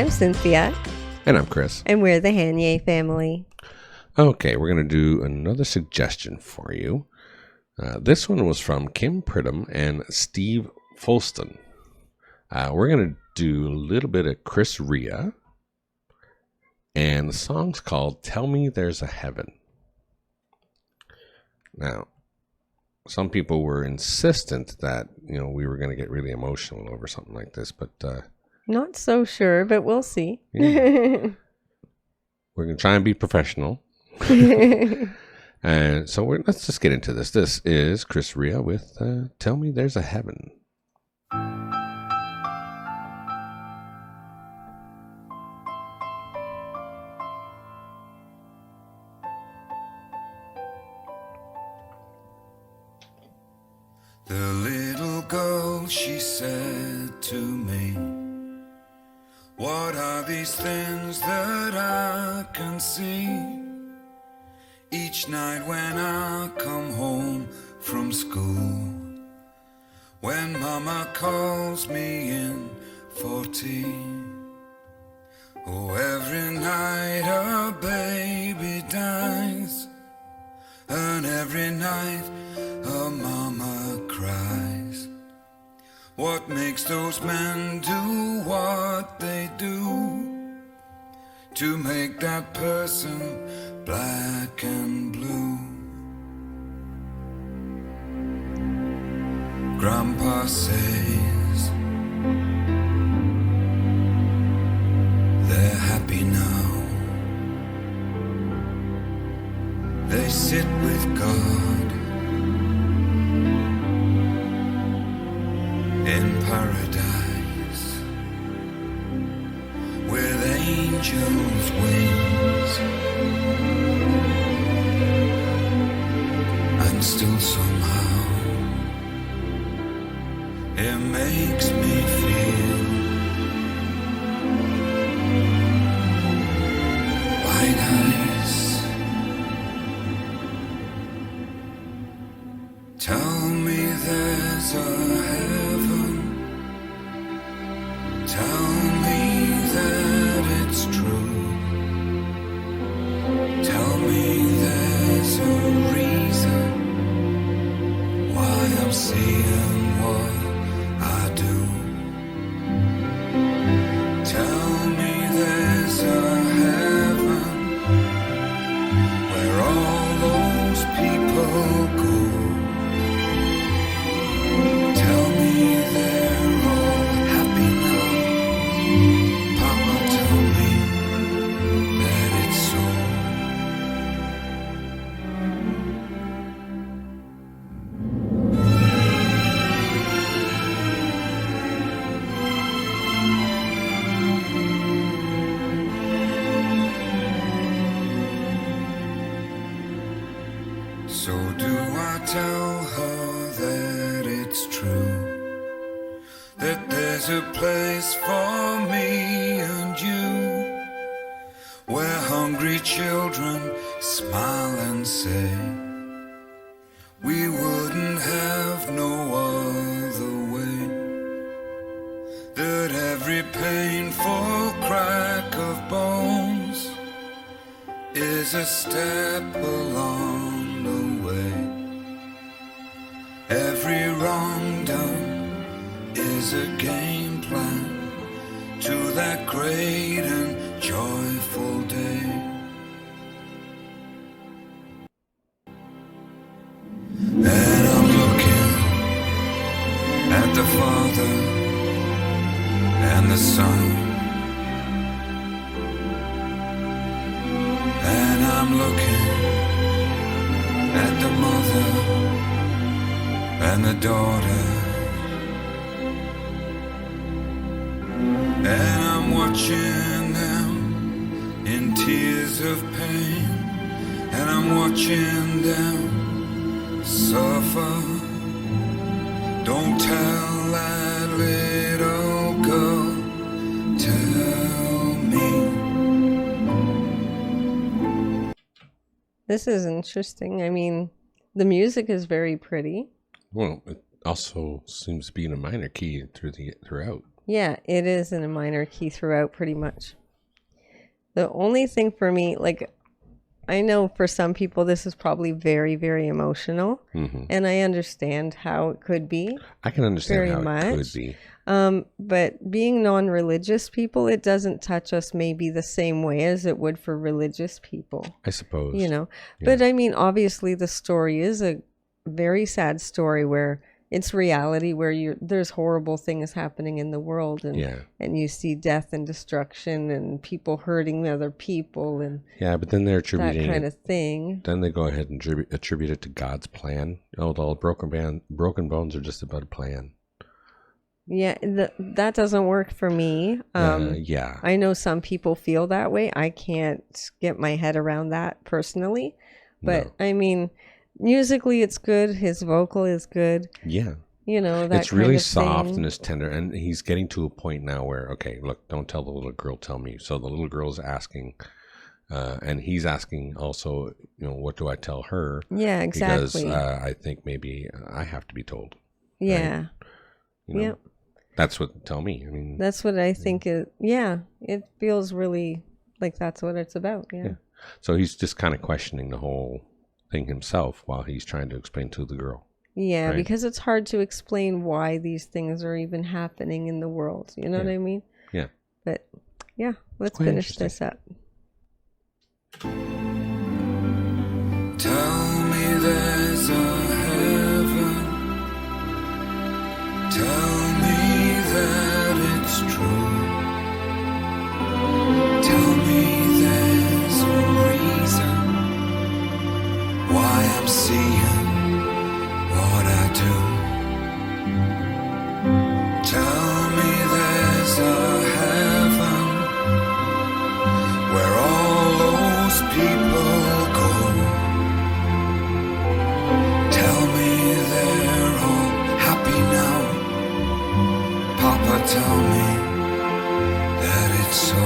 I'm Cynthia. And I'm Chris. And we're the Hanye family. Okay, we're going to do another suggestion for you. This one was from Kim Pridham and Steve Folston. We're going to do a little bit of Chris Rea. And the song's called Tell Me There's a Heaven. Now, some people were insistent that, we were going to get really emotional over something like this, but... Not so sure, but we'll see. Yeah. We're going to try and be professional. And so let's just get into this. This is Chris Rea with Tell Me There's a Heaven. The little girl, she said to me, what are these things that I can see? Each night when I come home from school, when Mama calls me in for tea. Oh, every night a baby dies, and every night a mama cries. What makes those men do what they do to make that person black and blue? Grandpa says they're happy now. They sit with God in paradise with angels' wings, and still somehow it makes me feel white ice. Tell me there's a heaven. Tell me that it's true. Tell me there's a reason why I'm seeing what I do. Tell me there's a heaven where all those people go. Tell me they're all happy now. Papa, tell me that it's so. So do I tell her that it's true, that there's a place for me and you, where hungry children smile and say, we wouldn't have no other way, that every painful crack of bones is a step along the way. Every wrong done is a game plan to that great and joyful day. And I'm looking at the Father and the Son, and I'm looking at the mother and the daughter, and I'm watching them in tears of pain, and I'm watching them suffer. Don't tell that little girl, tell me. This is interesting. I mean, the music is very pretty. Well, it also seems to be in a minor key throughout. Yeah, it is in a minor key throughout pretty much. The only thing for me, like, I know for some people this is probably very, very emotional, and I understand how it could be I can understand very how it could much. be. But being non-religious people, it doesn't touch us maybe the same way as it would for religious people, I suppose. you know. But I mean, obviously the story is a very sad story where it's reality, where there's horrible things happening in the world, and you see death and destruction and people hurting other people and Yeah, but then they're that attributing kind it. of thing. Then they go ahead and attribute it to God's plan. Oh, the broken bones are just about a plan. Yeah, that doesn't work for me. Yeah. I know some people feel that way. I can't get my head around that personally. But I mean, musically it's good. His vocal is good. Yeah. You know, that It's really kind of soft thing. and it's tender. And he's getting to a point now where, okay, look, don't tell the little girl, tell me. So the little girl is asking, and he's asking also, you know, what do I tell her? Yeah, exactly. Because I think maybe I have to be told. Yeah. Right? You know, Yep. That's what tell me. I mean, That's what I think it feels really like that's what it's about. Yeah. so he's just kind of questioning the whole thing himself while he's trying to explain to the girl. Yeah, Right. because it's hard to explain why these things are even happening in the world. You know what I mean? Yeah. But yeah, let's quite finish interesting. this up. Tell me there's a heaven. Tell me that it's true. Tell me there's a reason why I'm seeing what I do. Tell me there's a heaven where all those people go. Tell me they're all happy now. Papa, tell me that it's so.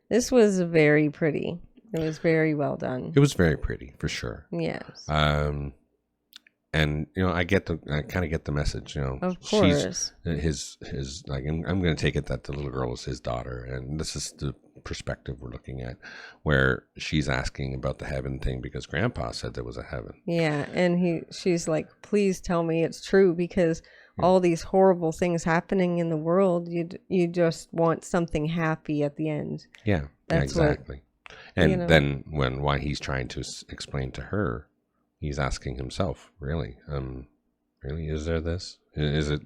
This was very pretty. It was very well done. It was very pretty for sure. Yes. And you know, I kind of get the message. You know, Of course. She's his like. I'm going to take it that the little girl is his daughter, and this is the perspective we're looking at, where she's asking about the heaven thing because Grandpa said there was a heaven. Yeah, and she's like, please tell me it's true because all these horrible things happening in the world, you just want something happy at the end. Yeah, That's what- exactly. And you know. then why he's trying to explain to her, he's asking himself, really, is there this? Is it?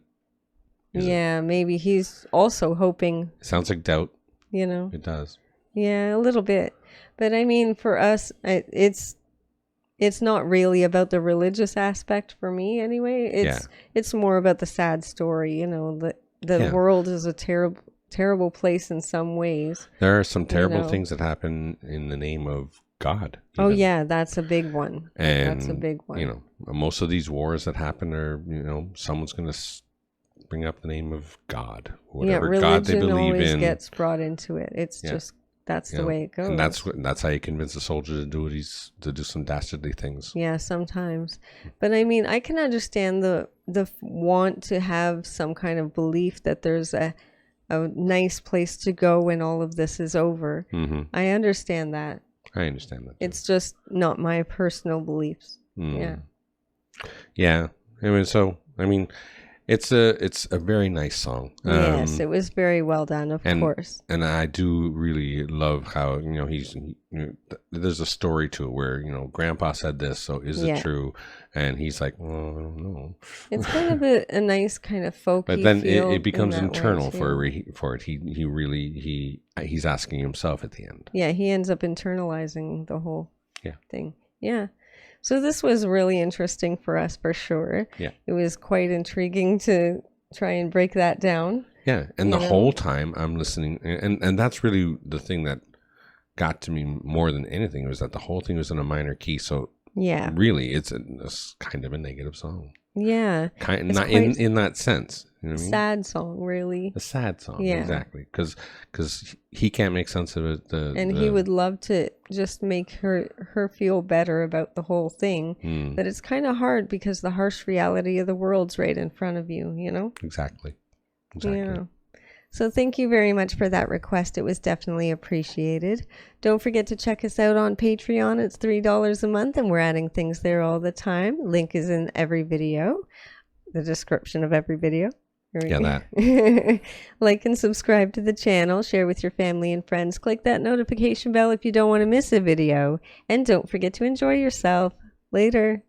Yeah, maybe he's also hoping, It sounds like doubt. you know. It does. Yeah, a little bit. But I mean, for us, it's not really about the religious aspect for me anyway. It's more about the sad story, you know, the Yeah. world is a terrible place in some ways. There are some terrible know. things that happen in the name of God. Oh even. yeah, that's a big one. And That's a big one. You know, most of these wars that happen are, you know, someone's going to bring up the name of God, whatever yeah, God they religion believe always in. gets brought into it. It's Yeah. just that's you the know, way it goes. and that's how you convince a soldier to do to do some dastardly things. Yeah, sometimes. But I mean, I can understand the want to have some kind of belief that there's a a nice place to go when all of this is over. I understand that. I understand that too. It's just not my personal beliefs. Yeah. I mean, it's a very nice song. Yes, it was very well done, of course. And I do really love how, there's a story to it where, Grandpa said this, so is it true? And he's like, well, I don't know. It's kind of a nice kind of folky but then feel it becomes internal for it. He's asking himself at the end. Yeah, he ends up internalizing the whole thing. Yeah. So this was really interesting for us, for sure. Yeah. It was quite intriguing to try and break that down. Yeah, and the whole time I'm listening, and that's really the thing that got to me more than anything, was that the whole thing was in a minor key. So really, it's kind of a negative song. Yeah, not in that sense. You know what I mean? Sad song, really. A sad song, exactly. Because he can't make sense of it. He would love to just make her feel better about the whole thing. But it's kind of hard because the harsh reality of the world's right in front of you, Exactly. Yeah. So thank you very much for that request. It was definitely appreciated. Don't forget to check us out on Patreon. It's $3 a month, and we're adding things there all the time. Link is in every video, the description of every video. That. Like and subscribe to the channel. Share with your family and friends. Click that notification bell if you don't want to miss a video. And don't forget to enjoy yourself. Later.